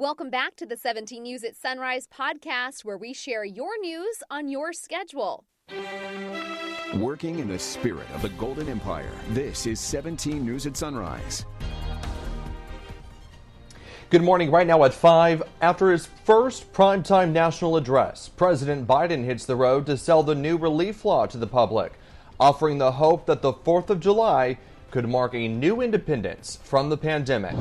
Welcome back to the 17 News at Sunrise podcast, where we share your news on your schedule. Working in the spirit of the Golden Empire, this is 17 News at Sunrise. Good morning. Right now at 5, after his first primetime national address, President Biden hits the road to sell the new relief law to the public, offering the hope that the 4th of July could mark a new independence from the pandemic.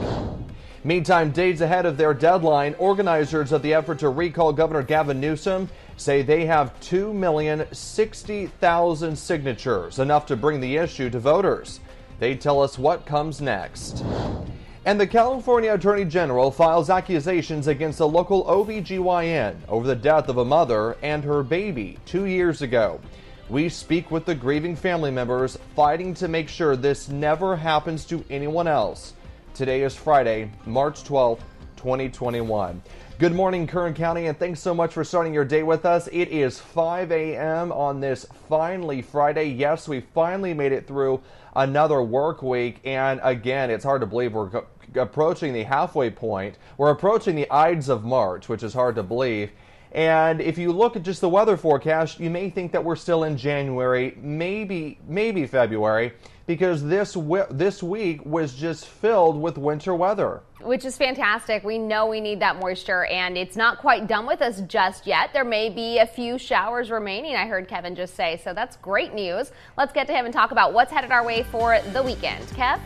Meantime, days ahead of their deadline, organizers of the effort to recall Governor Gavin Newsom say they have 2,060,000 signatures, enough to bring the issue to voters. They tell us what comes next. And the California Attorney General files accusations against a local OBGYN over the death of a mother and her baby 2 years ago. We speak with the grieving family members, fighting to make sure this never happens to anyone else. Today is Friday, March 12th, 2021. Good morning, Kern County, and thanks so much for starting your day with us. It is 5 a.m. on this finally Friday. Yes, we finally made it through another work week, and again, it's hard to believe we're approaching the halfway point. We're approaching the Ides of March, which is hard to believe. And if you look at just the weather forecast, you may think that we're still in January, maybe February, because this week was just filled with winter weather. Which is fantastic. We know we need that moisture, and it's not quite done with us just yet. There may be a few showers remaining, I heard Kevin just say, so that's great news. Let's get to him and talk about what's headed our way for the weekend. Kev?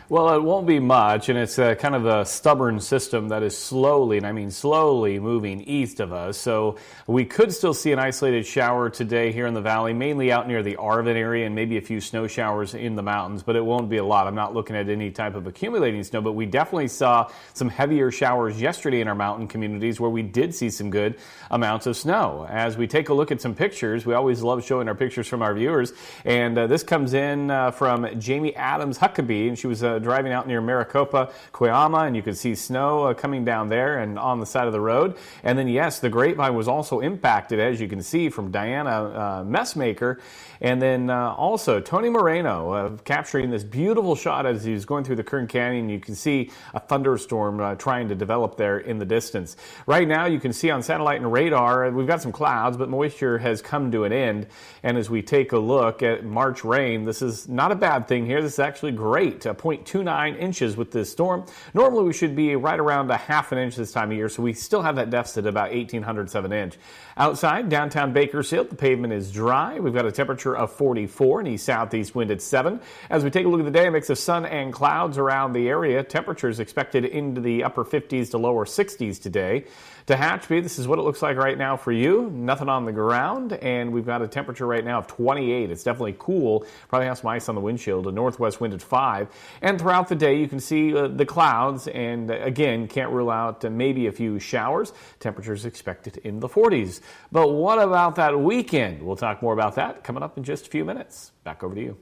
Well, it won't be much, and it's kind of a stubborn system that is slowly, and I mean slowly, moving east of us. So we could still see an isolated shower today here in the valley, mainly out near the Arvin area, and maybe a few snow showers in the mountains, but it won't be a lot. I'm not looking at any type of accumulating snow, but we definitely saw some heavier showers yesterday in our mountain communities where we did see some good amounts of snow. As we take a look at some pictures, we always love showing our pictures from our viewers, and this comes in from Jamie Adams Huckabee, and she was driving out near Maricopa, Cuyama, and you could see snow coming down there and on the side of the road. And then, yes, the grapevine was also impacted, as you can see, from Diana Messmaker. And then also Tony Moreno capturing this beautiful shot as he was going through the Kern Canyon. You can see a thunderstorm trying to develop there in the distance. Right now, you can see on satellite and radar, we've got some clouds, but moisture has come to an end. And as we take a look at March rain, this is not a bad thing here. This is actually great. 0.29 inches with this storm. Normally, we should be right around a half an inch this time of year, so we still have that deficit about 1,800 of an inch. Outside, downtown Bakersfield, the pavement is dry. We've got a temperature of 44 and east-southeast wind at 7. As we take a look at the day, a mix of sun and clouds around the area. Temperatures expected into the upper 50s to lower 60s today. Tehachapi, this is what it looks like right now for you. Nothing on the ground, and we've got a temperature right now of 28. It's definitely cool. Probably have some ice on the windshield. A northwest wind at 5. And throughout the day, you can see the clouds, and again, can't rule out maybe a few showers. Temperatures expected in the 40s. But what about that weekend? We'll talk more about that coming up in just a few minutes. Back over to you.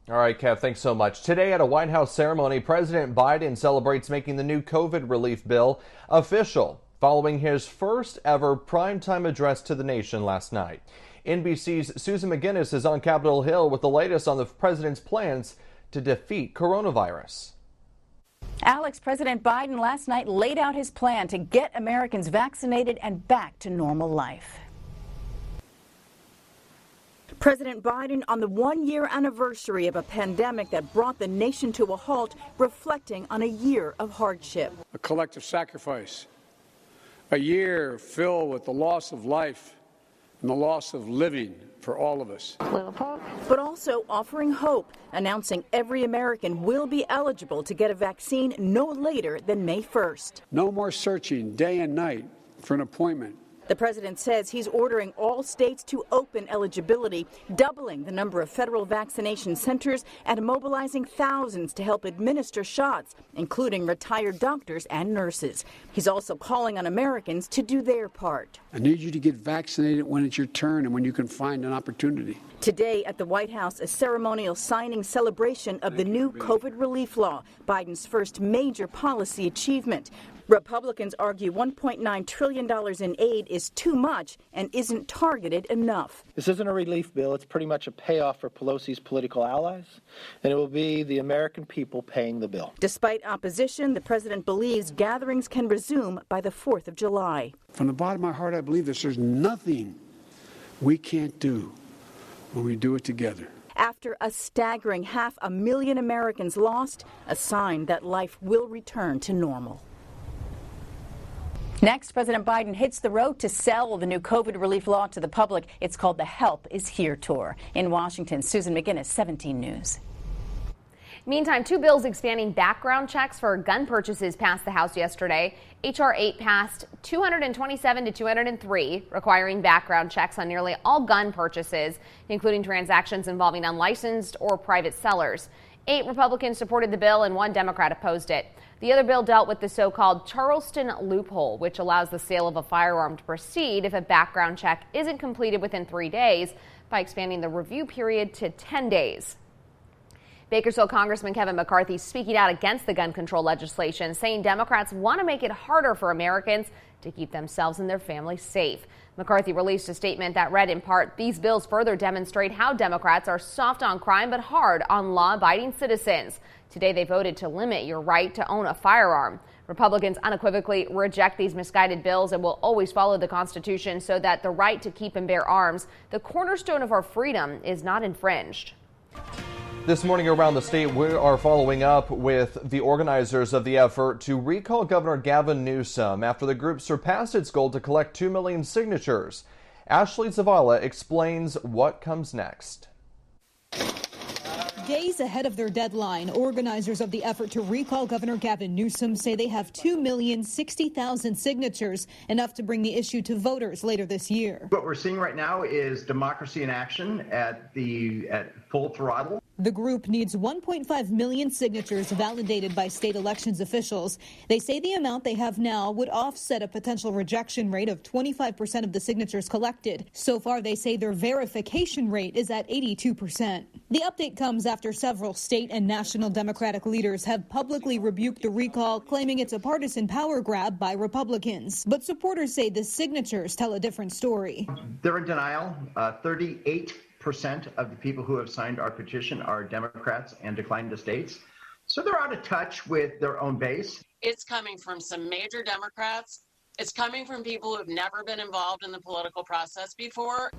All right, Kev, thanks so much. Today at a White House ceremony, President Biden celebrates making the new COVID relief bill official following his first ever primetime address to the nation last night. NBC's Susan McGinnis is on Capitol Hill with the latest on the president's plans to defeat coronavirus. Alex, President Biden last night laid out his plan to get Americans vaccinated and back to normal life. President Biden on the one-year anniversary of a pandemic that brought the nation to a halt, reflecting on a year of hardship. A collective sacrifice, a year filled with the loss of life and the loss of living for all of us. But also offering hope, announcing every American will be eligible to get a vaccine no later than May 1st. No more searching day and night for an appointment. The president says he's ordering all states to open eligibility, doubling the number of federal vaccination centers and mobilizing thousands to help administer shots, including retired doctors and nurses. He's also calling on Americans to do their part. I need you to get vaccinated when it's your turn and when you can find an opportunity. Today at the White House, a ceremonial signing celebration of the new COVID relief law, Biden's first major policy achievement. Republicans argue $1.9 trillion in aid is too much and isn't targeted enough. This isn't a relief bill. It's pretty much a payoff for Pelosi's political allies, and it will be the American people paying the bill. Despite opposition, the president believes gatherings can resume by the 4th of July. From the bottom of my heart, I believe there's nothing we can't do when we do it together. After a staggering 500,000 Americans lost, a sign that life will return to normal. Next, President Biden hits the road to sell the new COVID relief law to the public. It's called the Help Is Here Tour. In Washington, Susan McGinnis, 17 News. Meantime, 2 bills expanding background checks for gun purchases passed the House yesterday. H.R. 8 passed 227 to 203, requiring background checks on nearly all gun purchases, including transactions involving unlicensed or private sellers. 8 Republicans supported the bill and 1 Democrat opposed it. The other bill dealt with the so-called Charleston loophole, which allows the sale of a firearm to proceed if a background check isn't completed within 3 days, by expanding the review period to 10 days. Bakersfield Congressman Kevin McCarthy speaking out against the gun control legislation, saying Democrats want to make it harder for Americans to keep themselves and their families safe. McCarthy released a statement that read in part, "These bills further demonstrate how Democrats are soft on crime but hard on law-abiding citizens. Today they voted to limit your right to own a firearm." Republicans unequivocally reject these misguided bills and will always follow the Constitution so that the right to keep and bear arms, the cornerstone of our freedom, is not infringed. This morning around the state, we are following up with the organizers of the effort to recall Governor Gavin Newsom after the group surpassed its goal to collect 2 million signatures. Ashley Zavala explains what comes next. Days ahead of their deadline, organizers of the effort to recall Governor Gavin Newsom say they have 2,060,000 signatures, enough to bring the issue to voters later this year. What we're seeing right now is democracy in action at full throttle. The group needs 1.5 million signatures validated by state elections officials. They say the amount they have now would offset a potential rejection rate of 25% of the signatures collected. So far, they say their verification rate is at 82%. The update comes after several state and national Democratic leaders have publicly rebuked the recall, claiming it's a partisan power grab by Republicans. But supporters say the signatures tell a different story. They're in denial. 38% of the people who have signed our petition are Democrats and declined to states. So they're out of touch with their own base. It's coming from some major Democrats. It's coming from people who have never been involved in the political process before.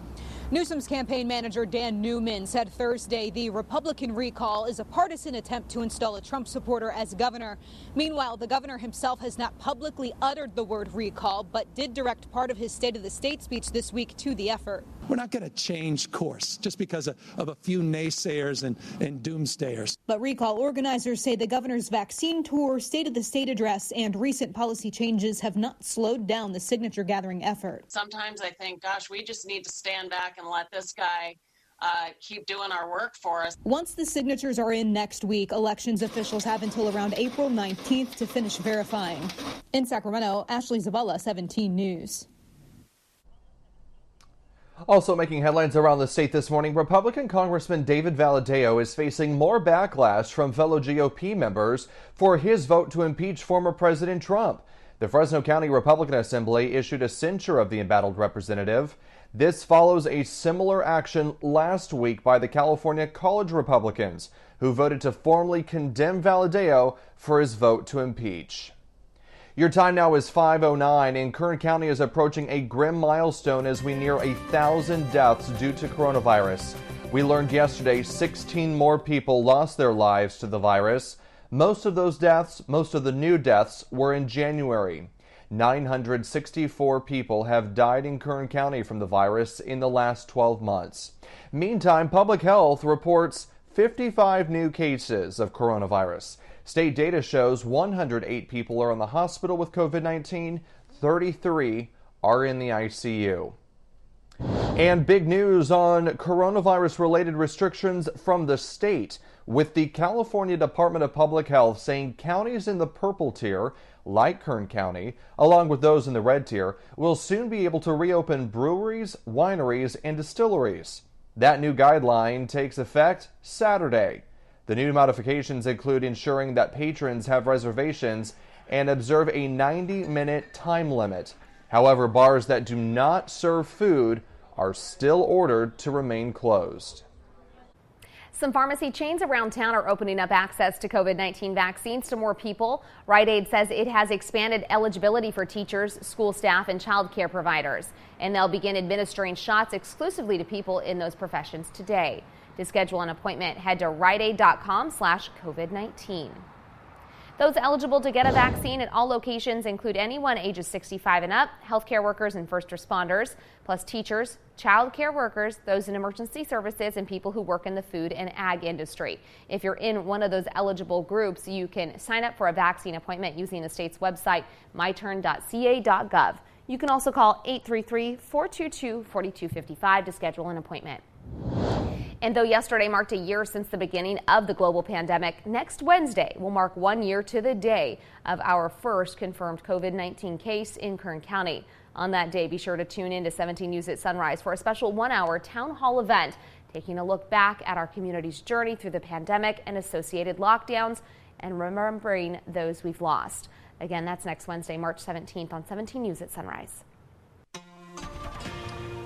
Newsom's campaign manager Dan Newman said Thursday the Republican recall is a partisan attempt to install a Trump supporter as governor. Meanwhile, the governor himself has not publicly uttered the word recall, but did direct part of his State of the State speech this week to the effort. We're not going to change course just because of a few naysayers and doomsdayers. But recall organizers say the governor's vaccine tour, State of the State address, and recent policy changes have not slowed down the signature gathering effort. Sometimes I think, gosh, we just need to stand back and let this guy keep doing our work for us. Once the signatures are in next week, elections officials have until around April 19th to finish verifying. In Sacramento, Ashley Zavala, 17 News. Also making headlines around the state this morning, Republican Congressman David Valadao is facing more backlash from fellow GOP members for his vote to impeach former President Trump. The Fresno County Republican Assembly issued a censure of the embattled representative. This follows a similar action last week by the California College Republicans, who voted to formally condemn Valadao for his vote to impeach. Your time now is 5:09, and Kern County is approaching a grim milestone as we near 1,000 deaths due to coronavirus. We learned yesterday 16 more people lost their lives to the virus. Most of the new deaths were in January. 964 people have died in Kern County from the virus in the last 12 months. Meantime, Public Health reports 55 new cases of coronavirus. State data shows 108 people are in the hospital with COVID-19, 33 are in the ICU. And big news on coronavirus-related restrictions from the state, with the California Department of Public Health saying counties in the purple tier, like Kern County, along with those in the red tier, will soon be able to reopen breweries, wineries, and distilleries. That new guideline takes effect Saturday. The new modifications include ensuring that patrons have reservations and observe a 90-minute time limit. However, bars that do not serve food are still ordered to remain closed. Some pharmacy chains around town are opening up access to COVID-19 vaccines to more people. Rite Aid says it has expanded eligibility for teachers, school staff, and child care providers. And they'll begin administering shots exclusively to people in those professions today. To schedule an appointment, head to riteaid.com/COVID-19. Those eligible to get a vaccine at all locations include anyone ages 65 and up, healthcare workers and first responders, plus teachers, child care workers, those in emergency services, and people who work in the food and ag industry. If you're in one of those eligible groups, you can sign up for a vaccine appointment using the state's website, myturn.ca.gov. You can also call 833-422-4255 to schedule an appointment. And though yesterday marked a year since the beginning of the global pandemic, next Wednesday will mark 1 year to the day of our first confirmed COVID-19 case in Kern County. On that day, be sure to tune in to 17 News at Sunrise for a special 1-hour town hall event, taking a look back at our community's journey through the pandemic and associated lockdowns and remembering those we've lost. Again, that's next Wednesday, March 17th on 17 News at Sunrise.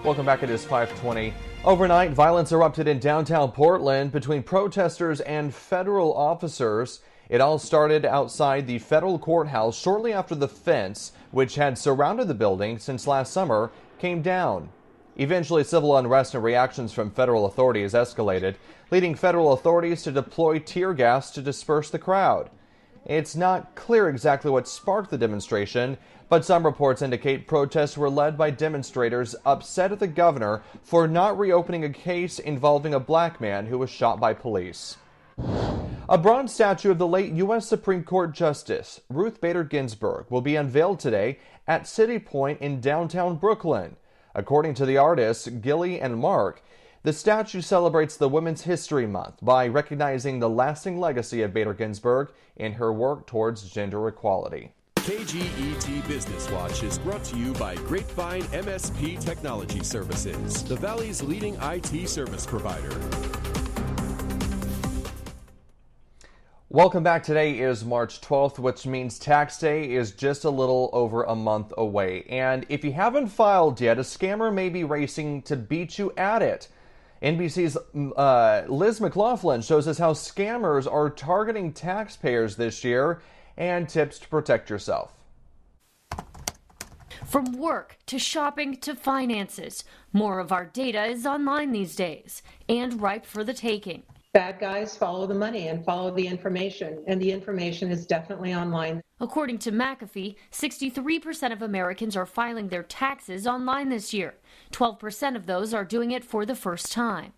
Welcome back. It is 5:20. Overnight, violence erupted in downtown Portland between protesters and federal officers. It all started outside the federal courthouse shortly after the fence, which had surrounded the building since last summer, came down. Eventually, civil unrest and reactions from federal authorities escalated, leading federal authorities to deploy tear gas to disperse the crowd. It's not clear exactly what sparked the demonstration, but some reports indicate protests were led by demonstrators upset at the governor for not reopening a case involving a black man who was shot by police. A bronze statue of the late U.S. Supreme Court Justice Ruth Bader Ginsburg will be unveiled today at City Point in downtown Brooklyn. According to the artists Gilly and Mark, the statue celebrates the Women's History Month by recognizing the lasting legacy of Bader Ginsburg in her work towards gender equality. KGET Business Watch is brought to you by Grapevine MSP Technology Services, the Valley's leading IT service provider. Welcome back. Today is March 12th, which means tax day is just a little over a month away. And if you haven't filed yet, a scammer may be racing to beat you at it. NBC's Liz McLaughlin shows us how scammers are targeting taxpayers this year and tips to protect yourself. From work to shopping to finances, more of our data is online these days and ripe for the taking. Bad guys follow the money and follow the information, and the information is definitely online. According to McAfee, 63% of Americans are filing their taxes online this year. 12% of those are doing it for the first time.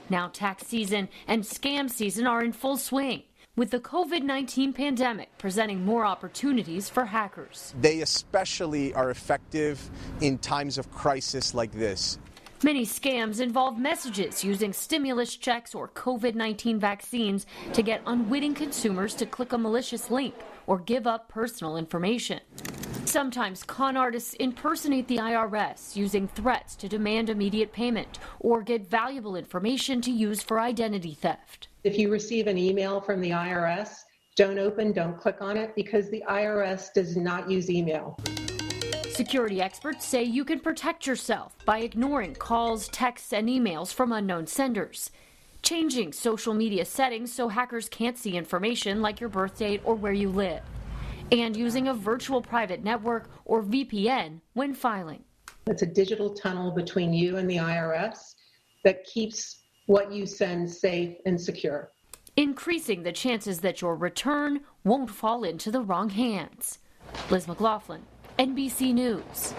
Now tax season and scam season are in full swing, with the COVID-19 pandemic presenting more opportunities for hackers. They especially are effective in times of crisis like this. Many scams involve messages using stimulus checks or COVID-19 vaccines to get unwitting consumers to click a malicious link or give up personal information. Sometimes con artists impersonate the IRS using threats to demand immediate payment or get valuable information to use for identity theft. If you receive an email from the IRS, don't click on it, because the IRS does not use email. Security experts say you can protect yourself by ignoring calls, texts, and emails from unknown senders, changing social media settings so hackers can't see information like your birth date or where you live, and using a virtual private network or VPN when filing. It's a digital tunnel between you and the IRS that keeps what you send safe and secure, increasing the chances that your return won't fall into the wrong hands. Liz McLaughlin, NBC News.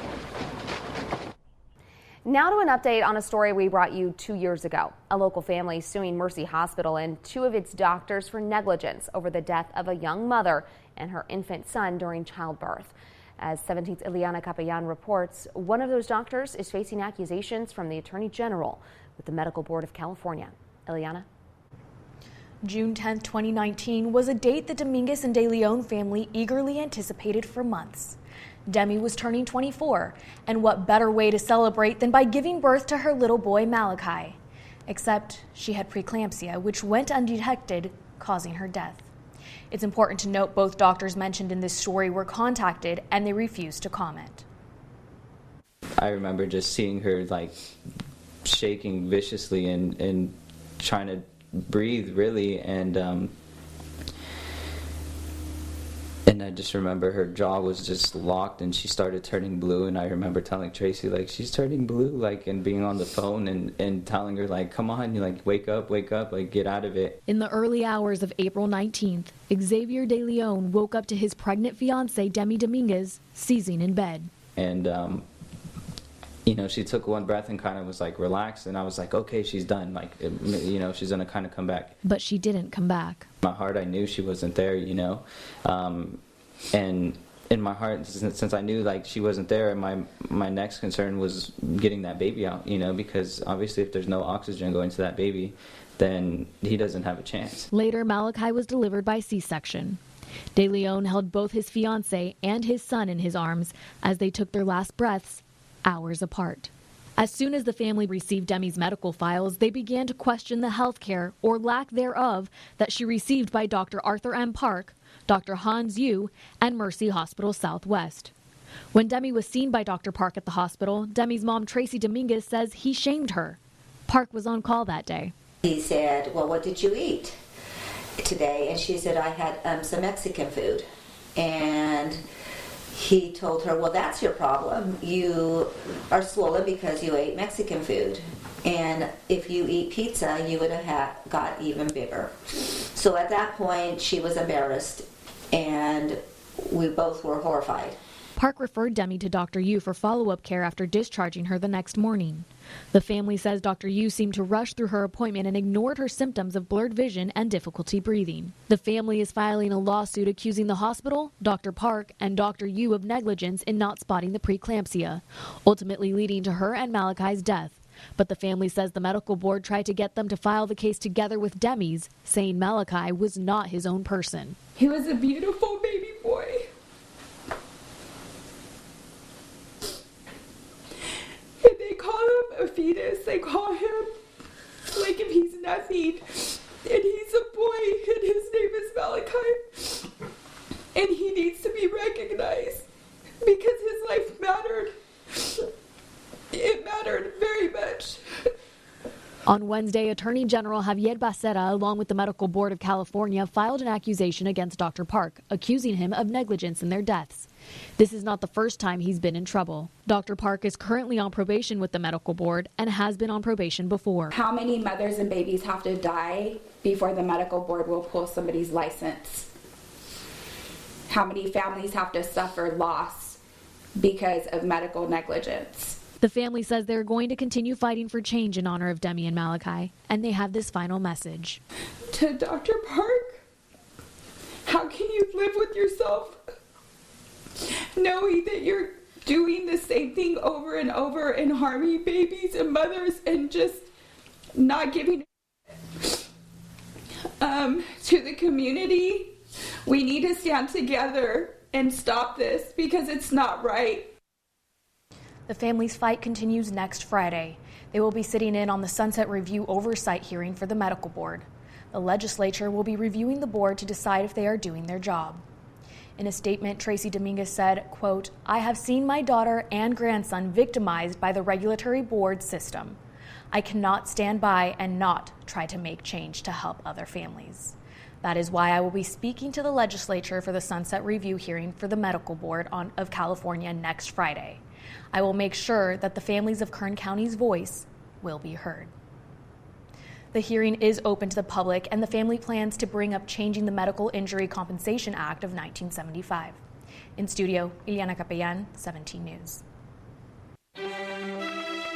Now to an update on a story we brought you 2 years ago. A local family suing Mercy Hospital and 2 of its doctors for negligence over the death of a young mother and her infant son during childbirth. As 17's Ileana Capelan reports, one of those doctors is facing accusations from the Attorney General with the Medical Board of California. Ileana? June 10, 2019 was a date the Dominguez and De Leon family eagerly anticipated for months. Demi was turning 24, and what better way to celebrate than by giving birth to her little boy Malachi? Except she had preeclampsia, which went undetected, causing her death. It's important to note both doctors mentioned in this story were contacted and they refused to comment. I remember just seeing her like shaking viciously and trying to breathe really, and I just remember her jaw was just locked and she started turning blue, and I remember telling Tracy like, she's turning blue, like, and being on the phone and telling her like, come on, you like, wake up, like, get out of it. In the early hours of April 19th, Xavier De Leon woke up to his pregnant fiancée Demi Dominguez seizing in bed. And you know, she took one breath and kind of was like, relax, and I was like, okay, she's done, like, you know, she's gonna kind of come back. But she didn't come back. In my heart, I knew she wasn't there, you know, and in my heart, since I knew like she wasn't there, my next concern was getting that baby out, you know, because obviously if there's no oxygen going to that baby, then he doesn't have a chance. Later, Malachi was delivered by C-section. De Leon held both his fiancée and his son in his arms as they took their last breaths hours apart. As soon as the family received Demi's medical files, they began to question the health care, or lack thereof, that she received by Dr. Arthur M. Park, Dr. Hans Yu, and Mercy Hospital Southwest. When Demi was seen by Dr. Park at the hospital, Demi's mom, Tracy Dominguez, says he shamed her. Park was on call that day. He said, well, what did you eat today? And she said, I had some Mexican food. And he told her, well, that's your problem. You are swollen because you ate Mexican food. And if you eat pizza, you would have got even bigger. So at that point, she was embarrassed, and we both were horrified. Park referred Demi to Dr. Yu for follow-up care after discharging her the next morning. The family says Dr. Yu seemed to rush through her appointment and ignored her symptoms of blurred vision and difficulty breathing. The family is filing a lawsuit accusing the hospital, Dr. Park, and Dr. Yu of negligence in not spotting the preeclampsia, ultimately leading to her and Malachi's death. But the family says the medical board tried to get them to file the case together with Demi's, saying Malachi was not his own person. He was a beautiful baby boy. And they call him a fetus. They call him like if he's nothing. And he's a boy, and his name is Malachi. And he needs to be recognized because his life mattered. It mattered very much. On Wednesday, Attorney General Javier Becerra, along with the Medical Board of California, filed an accusation against Dr. Park, accusing him of negligence in their deaths. This is not the first time he's been in trouble. Dr. Park is currently on probation with the Medical Board and has been on probation before. How many mothers and babies have to die before the Medical Board will pull somebody's license? How many families have to suffer loss because of medical negligence? The family says they're going to continue fighting for change in honor of Demi and Malachi, and they have this final message. To Dr. Park, how can you live with yourself knowing that you're doing the same thing over and over and harming babies and mothers and just not giving to the community? We need to stand together and stop this because it's not right. The family's fight continues next Friday. They will be sitting in on the Sunset Review oversight hearing for the Medical Board. The legislature will be reviewing the board to decide if they are doing their job. In a statement, Tracy Dominguez said, quote, I have seen my daughter and grandson victimized by the regulatory board system. I cannot stand by and not try to make change to help other families. That is why I will be speaking to the legislature for the Sunset Review hearing for the Medical Board of California next Friday. I will make sure that the families of Kern County's voice will be heard. The hearing is open to the public, and the family plans to bring up changing the Medical Injury Compensation Act of 1975. In studio, Ileana Capellan, 17 News.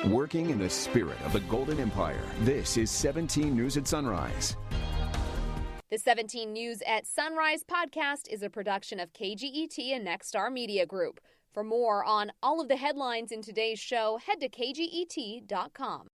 Working in the spirit of the Golden Empire, this is 17 News at Sunrise. The 17 News at Sunrise podcast is a production of KGET and Nexstar Media Group. For more on all of the headlines in today's show, head to kget.com.